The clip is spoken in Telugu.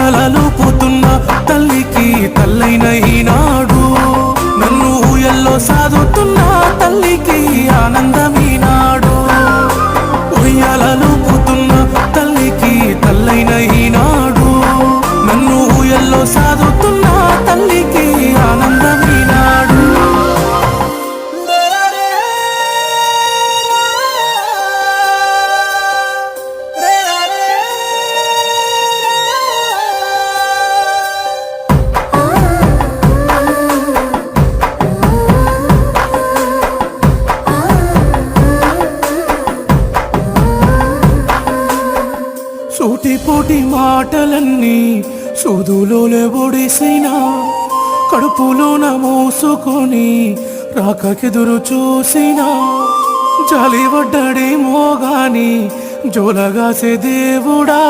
ఉయ్యాలలో పోతున్న తల్లికి తల్లైన ఈనాడు, నన్ను ఊయల్లో సాదుతున్న తల్లికి ఆనందమీనాడు. ఉయ్యాలలో పోతున్న తల్లికి తల్లైన ఈనాడు, నన్ను ఊయల్లో సాదుతున్న తల్లికి ఆనందమీనాడు. సూటిపోటి మాటలన్నీ సూదులోలే ఒడిసినా, కడుపులోన మోసుకొని రాకకెదురు చూసినా, జాలిపడ్డడేమో గాని జోలగాసే దేవుడా